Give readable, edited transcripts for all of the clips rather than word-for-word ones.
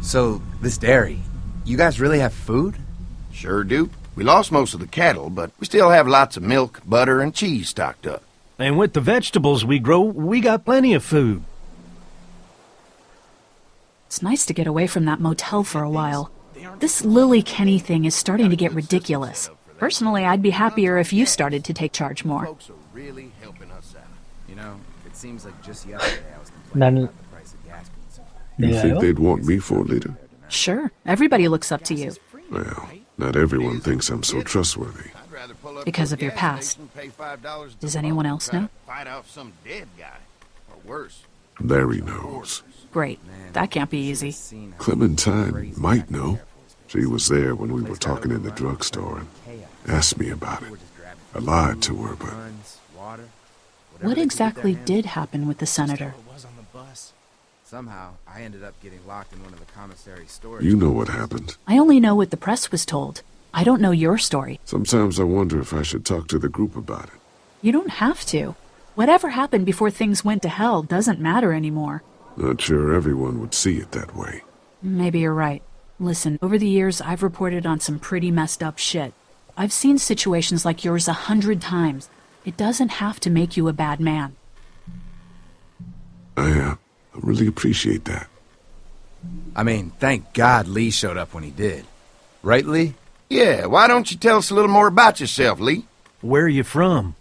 So, this dairy, you guys really have food? Sure do. We lost most of the cattle, but we still have lots of milk, butter, and cheese stocked up. And with the vegetables we grow, we got plenty of food. It's nice to get away from that motel for a while. This Lily Kenny thing is starting to get ridiculous. Personally, I'd be happier if you started to take charge more. Folks are really helping us out. You know, it seems like just yesterday I was complaining about the price of gas being so high. You think they'd want me for a leader? Sure, everybody looks up to you. Well, not everyone thinks I'm so trustworthy. I'd rather pull up Because to a of your gas past. station, pay $5 to Does anyone else try to know? Fight off some dead guy, or worse. Larry knows. Great. That can't be easy. Clementine might know. She was there when we were talking in the drugstore and asked me about it. I lied to her, but What exactly did happen with the senator? Somehow, I ended up getting locked in one of the commissary stores. you know what happened. I only know what the press was told. I don't know your story. Sometimes I wonder if I should talk to the group about it. You don't have to. Whatever happened before things went to hell doesn't matter anymore. Not sure everyone would see it that way. Maybe you're right. Listen, over the years, I've reported on some pretty messed up shit. I've seen situations like yours 100 times. It doesn't have to make you a bad man. I really appreciate that. I mean, thank God Lee showed up when he did. Right, Lee? Yeah, why don't you tell us a little more about yourself, Lee? Where are you from?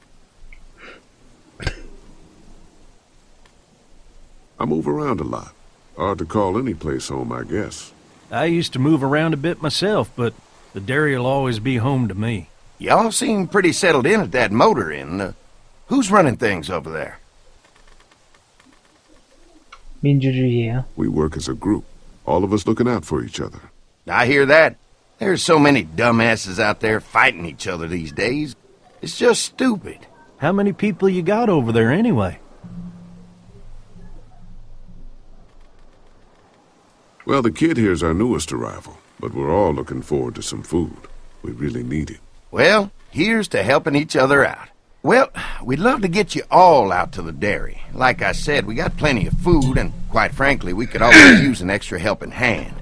I move around a lot. Hard to call any place home, I guess. I used to move around a bit myself, but the dairy will always be home to me. Y'all seem pretty settled in at that motor inn. Who's running things over there? 민주주의예요. We work as a group, all of us looking out for each other. I hear that. There's so many dumbasses out there fighting each other these days. It's just stupid. How many people you got over there anyway? Well, the kid here's our newest arrival, but we're all looking forward to some food. We really need it. Well, here's to helping each other out. Well, we'd love to get you all out to the dairy. Like I said, we got plenty of food, and quite frankly, we could always use an extra helping hand.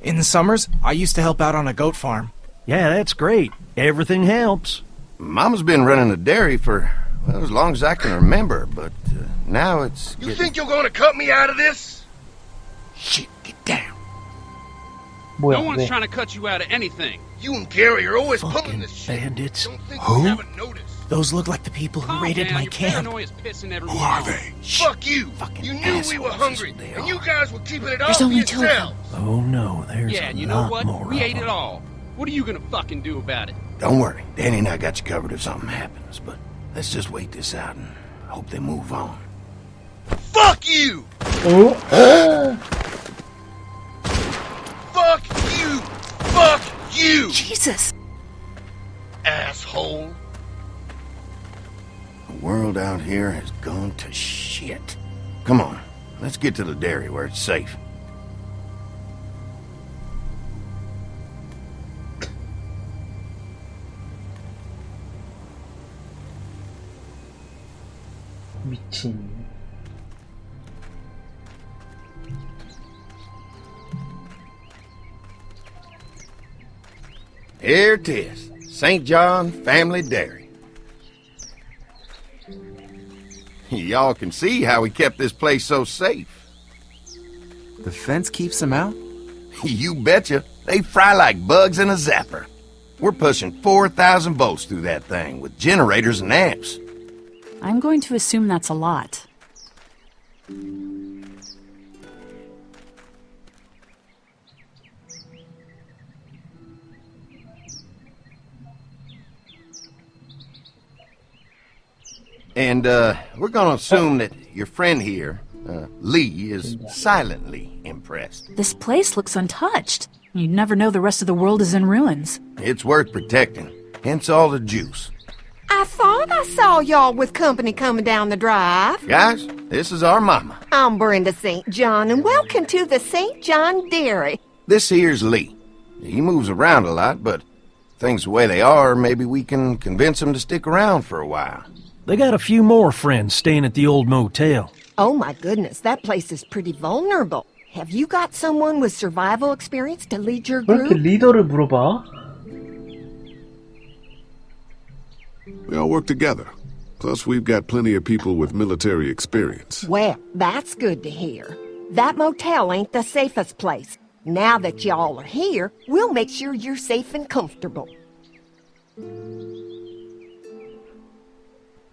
In the summers, I used to help out on a goat farm. Yeah, that's great. Everything helps. Mama's been running the dairy for, well, as long as I can remember, but now it's You think you're gonna cut me out of this? Shit, get down. 뭐야, No one's 왜? trying to cut you out of anything. You and Gary are always pulling Fucking this shit. bandits. Don't think Who? we haven't noticed. Those look like the people who Calm raided down, my your camp. paranoia's pissing everyone Who are off. they? Fuck you. Fucking You knew we were assholes, hungry, they and are. you guys were keeping it There's all only for two of them. yourselves. Oh no, there's Yeah, a and you know lot what? more We of ate it them. all. What are you gonna fucking do about it? Don't worry, Danny and I got you covered if something happens, but let's just wait this out and hope they move on. Fuck you! 어? Fuck you! Fuck you! Jesus! Asshole! The world out here has gone to shit. Come on, let's get to the dairy where it's safe. 미친. Here it is, St. John Family Dairy. Y'all can see how we kept this place so safe. The fence keeps them out? You betcha. They fry like bugs in a zapper. We're pushing 4,000 volts through that thing with generators and amps. I'm going to assume that's a lot. And, we're gonna assume that your friend here, Lee, is silently impressed. This place looks untouched. You'd never know the rest of the world is in ruins. It's worth protecting, hence all the juice. I thought I saw y'all with company coming down the drive. Guys, this is our mama. I'm Brenda St. John, and welcome to the St. John Dairy. This here's Lee. He moves around a lot, but things the way they are, maybe we can convince him to stick around for a while. They got a few more friends staying at the old motel. Oh my goodness, that place is pretty vulnerable. have you got someone with survival experience to lead your 왜 이렇게 group? 리더를 물어봐? We all work together. Plus, we've got plenty of people with military experience. Well, that's good to hear. That motel ain't the safest place. Now that y'all are here, we'll make sure you're safe and comfortable.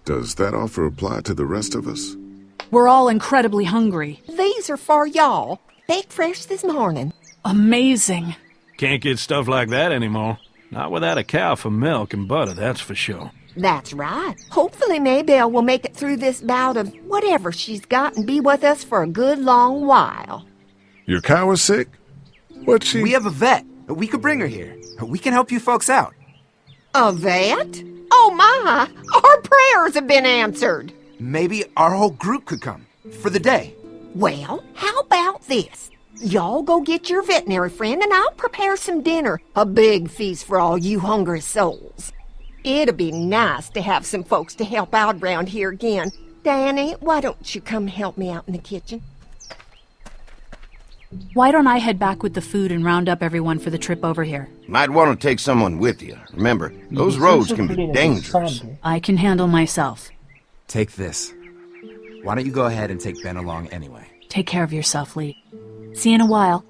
Does that offer apply to the rest of us? We're all incredibly hungry. These are for y'all. Baked fresh this morning. Amazing. Can't get stuff like that anymore. Not without a cow for milk and butter, that's for sure. That's right. Hopefully Maybelle will make it through this bout of whatever she's got and be with us for a good long while. Your cow is sick? What's she? We have a vet. We could bring her here. We can help you folks out. A vet? Oh my! Our prayers have been answered. Maybe our whole group could come. For the day. Well, how about this? Y'all go get your veterinary friend and I'll prepare some dinner. A big feast for all you hungry souls. It'd be nice to have some folks to help out around here again. Danny, why don't you come help me out in the kitchen? Why don't I head back with the food and round up everyone for the trip over here? Might want to take someone with you. Remember, those roads can be dangerous. I can handle myself. Take this. Why don't you go ahead and take Ben along anyway? Take care of yourself, Lee. See you in a while.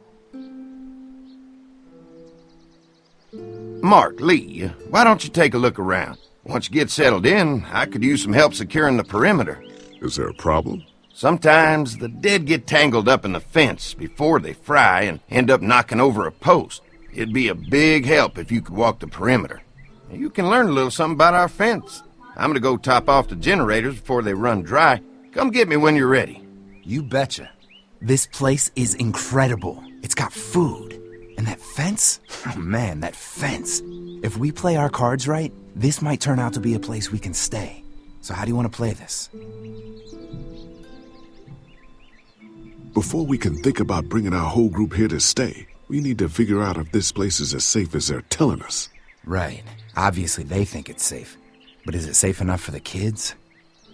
Mark, Lee, why don't you take a look around? Once you get settled in, I could use some help securing the perimeter. Is there a problem? Sometimes the dead get tangled up in the fence before they fry and end up knocking over a post. It'd be a big help if you could walk the perimeter. You can learn a little something about our fence. I'm gonna go top off the generators before they run dry. Come get me when you're ready. You betcha. This place is incredible. It's got food. And that fence? Oh man, that fence. If we play our cards right, this might turn out to be a place we can stay. So how do you want to play this? Before we can think about bringing our whole group here to stay, we need to figure out if this place is as safe as they're telling us. Right. Obviously they think it's safe. But is it safe enough for the kids?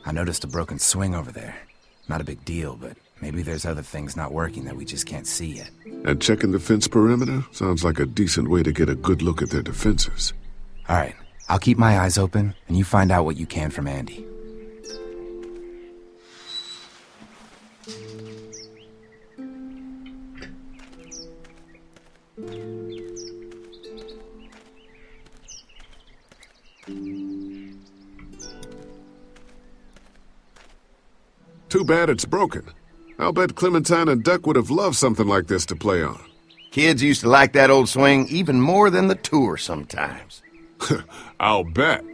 I noticed a broken swing over there. Not a big deal, but maybe there's other things not working that we just can't see yet. And checking the fence perimeter sounds like a decent way to get a good look at their defenses. All right. I'll keep my eyes open, and you find out what you can from Andy. Too bad it's broken. I'll bet Clementine and Duck would have loved something like this to play on. Kids used to like that old swing even more than the tour sometimes. I'll bet.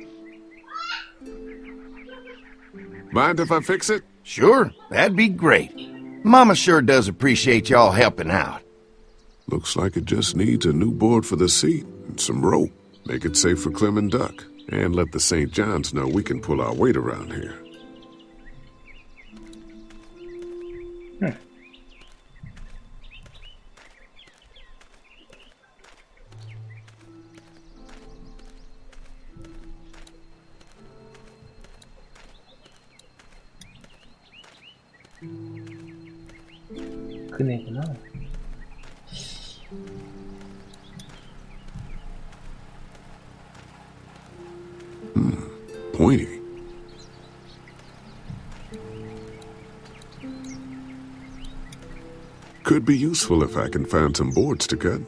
Mind if I fix it? Sure, that'd be great. Mama sure does appreciate y'all helping out. Looks like it just needs a new board for the seat and some rope. Make it safe for Clem and Duck. And let the St. John's know we can pull our weight around here. 그네구나. Pointy. Could be useful if I can find some boards to cut.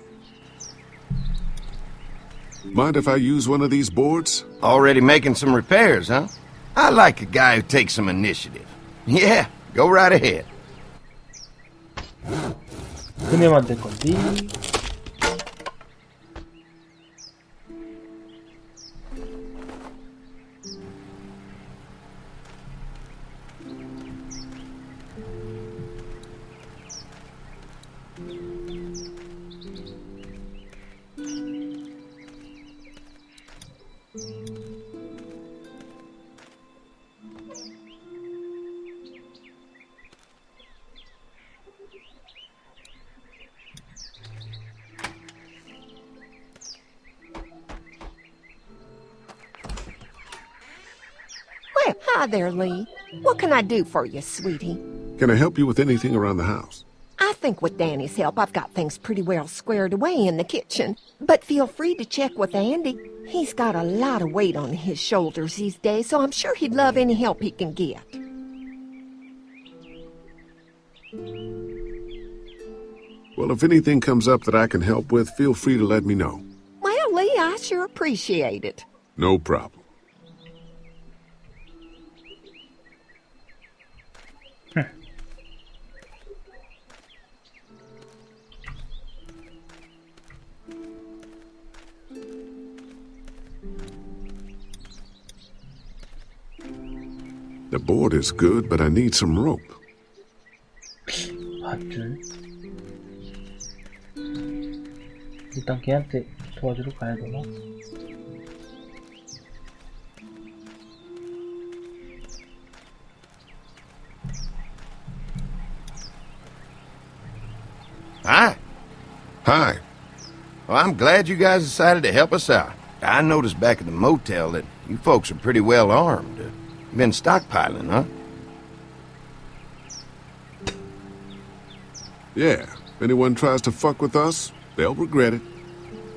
Mind if I use one of these boards? Already making some repairs, huh? I like a guy who takes some initiative. Yeah, go right ahead. 그네 만들 건지. Well, hi there, Lee. What can I do for you, sweetie? Can I help you with anything around the house? I think with Danny's help, I've got things pretty well squared away in the kitchen. But feel free to check with Andy. He's got a lot of weight on his shoulders these days, so I'm sure he'd love any help he can get. Well, if anything comes up that I can help with, feel free to let me know. Well, Lee, I sure appreciate it. No problem. The board is good, but I need some rope. 밧줄. 일단 걔한테 도와주러 가야 되나? Hi. Hi. Well, I'm glad you guys decided to help us out. I noticed back at the motel that you folks are pretty well armed. Been stockpiling, huh? Yeah, if anyone tries to fuck with us, they'll regret it.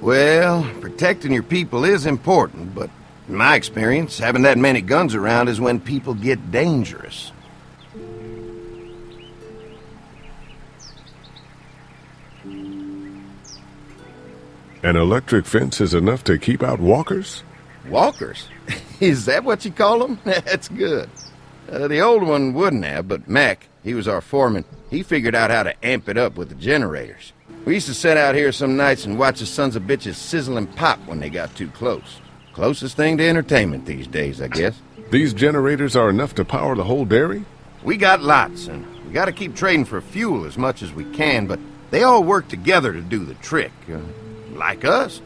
Well, protecting your people is important, but in my experience, having that many guns around is when people get dangerous. An electric fence is enough to keep out walkers? Walkers? Is that what you call them? That's good. The old one wouldn't have, but Mac, he was our foreman, he figured out how to amp it up with the generators. We used to sit out here some nights and watch the sons of bitches sizzle and pop when they got too close. Closest thing to entertainment these days, I guess. These generators are enough to power the whole dairy? We got lots, and we gotta keep trading for fuel as much as we can, but they all work together to do the trick. Like us.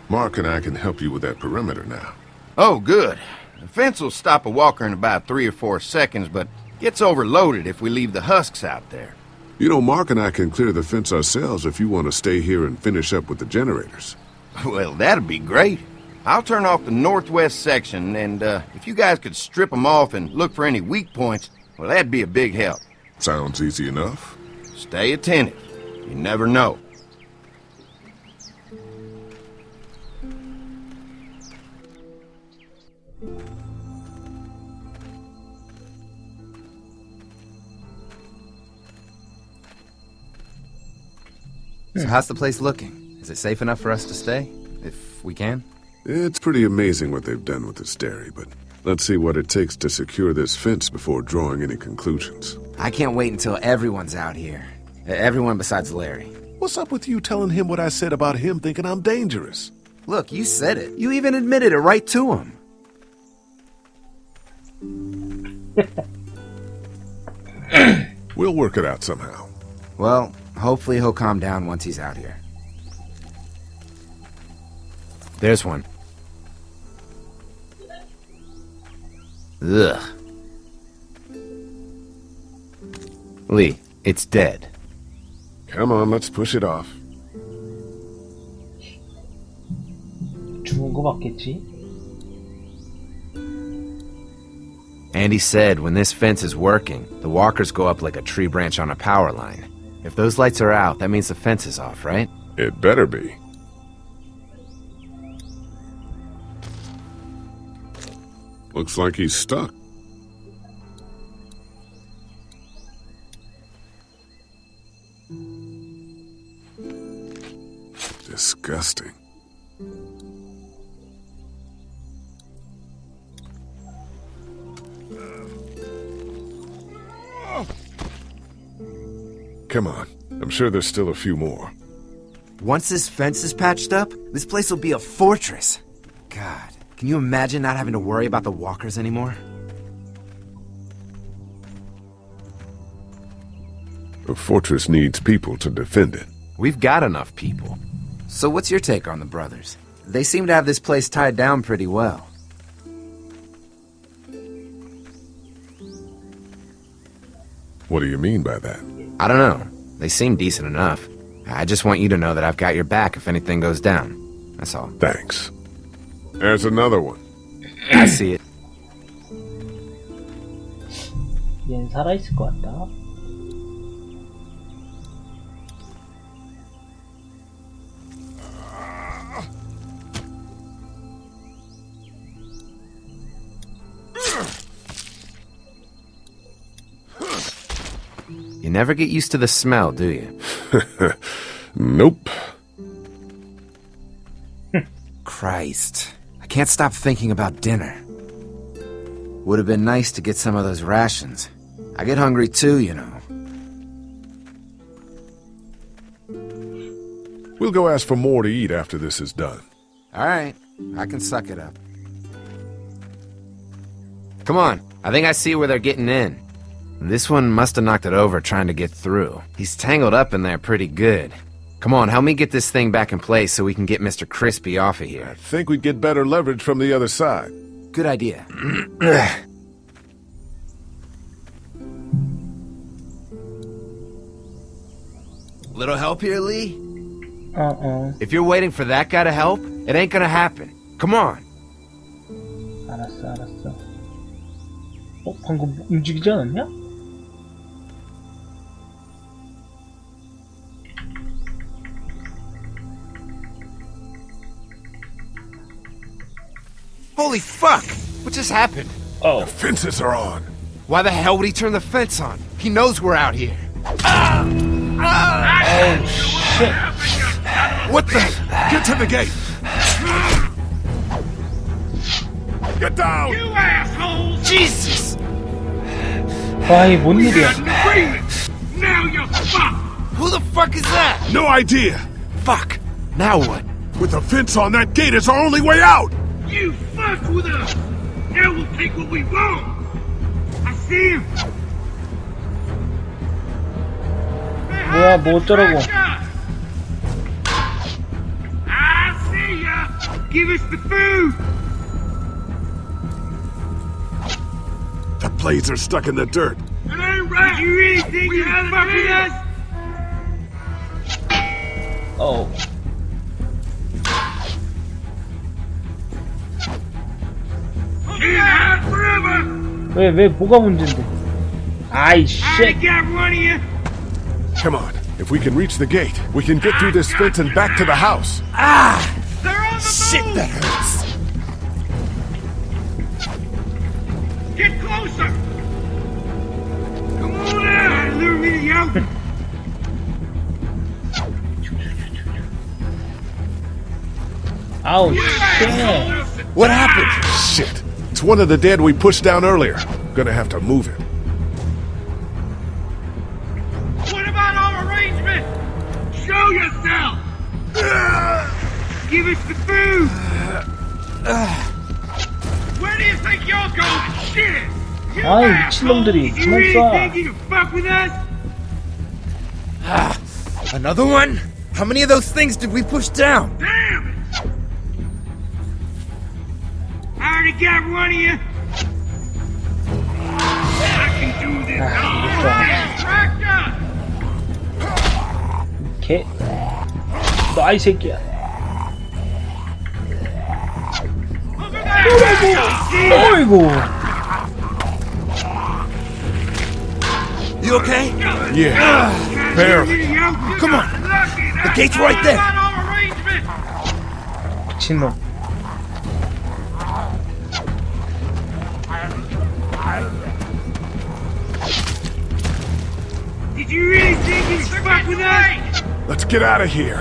Mark and I can help you with that perimeter now. Oh, good. The fence will stop a walker in about 3 or 4 seconds, but gets overloaded if we leave the husks out there. You know, Mark and I can clear the fence ourselves if you want to stay here and finish up with the generators. Well, that'd be great. I'll turn off the northwest section, and if you guys could strip them off and look for any weak points, well, that'd be a big help. Sounds easy enough. Stay attentive. You never know. So how's the place looking? Is it safe enough for us to stay? If we can? It's pretty amazing what they've done with this dairy, but let's see what it takes to secure this fence before drawing any conclusions. I can't wait until everyone's out here. Everyone besides Larry. What's up with you telling him what I said about him thinking I'm dangerous? Look, you said it. You even admitted it right to him. We'll work it out somehow. Well, hopefully he'll calm down once he's out here. There's one. Ugh. Lee, it's dead. Come on, let's push it off. 죽은 거 맞겠지? Andy said when this fence is working, the walkers go up like a tree branch on a power line. If those lights are out, that means the fence is off, right? It better be. Looks like he's stuck. Disgusting. Come on. I'm sure there's still a few more. Once this fence is patched up, this place will be a fortress. God, can you imagine not having to worry about the walkers anymore? A fortress needs people to defend it. We've got enough people. So what's your take on the brothers? They seem to have this place tied down pretty well. What do you mean by that? I don't know. They seem decent enough. I just want you to know that I've got your back if anything goes down. That's all. Thanks. There's another one. I see it. 얘는 살아있을 것 같다. never get used to the smell, do you? Nope. Christ. I can't stop thinking about dinner. Would have been nice to get some of those rations. I get hungry too, you know. We'll go ask for more to eat after this is done. All right, I can suck it up. Come on, I think I see where they're getting in. This one must have knocked it over trying to get through. He's tangled up in there pretty good. Come on, help me get this thing back in place so we can get Mr. Crispy off of I here. think we'd get better leverage from the other side. Good idea. Little help here, Lee? If you're waiting for that guy to help, it ain't gonna happen. Come on. 알았어. 방금 움직이지 않았냐? Holy fuck! What just happened? The fences are on. Why the hell would he turn the fence on? He knows we're out here. Oh shit. What the? Get to the gate. Get down! You assholes! Jesus! 아이 뭔 일이야? Now you're fucked! Who the fuck is that? No idea. Fuck! Now what? With a fence on that gate, it's our only way out. You fucked with us! Now we'll take what we want! I see him! 뭐야 뭐 어쩌라고? I see ya! Give us the food! The blades are stuck in the dirt. It ain't right! Did you really think you had fuck with us? Oh. Can't hide forever! 왜 뭐가 문제인데? 아이 I 쉣. got one of you! Come on. If we can reach the gate, we can get through this fence and back to the house. They're on the Shit, move! that hurts. Get closer! Come on out! Lure me to the open! 아우 쉣. What happened? Shit. It's one of the dead we pushed down earlier. Gonna have to move him. What about our arrangement? Show yourself! Give us the food! Where do you think you're going? Shit! You 아이 asshole! 미친놈들이 Did you 그만 really think 쏴. you could fuck with us? Another one? How many of those things did we push down? Damn it! I already got one of you. I can do this all day. Tractor! 개. 너 이 새끼야. 어이구. You okay? Yeah. Barely. Come on. The gate's right there. 미친놈. Did you really think you could fuck with us? Let's get out of here.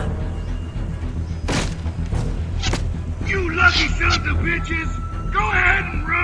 You lucky sons of bitches! Go ahead and run!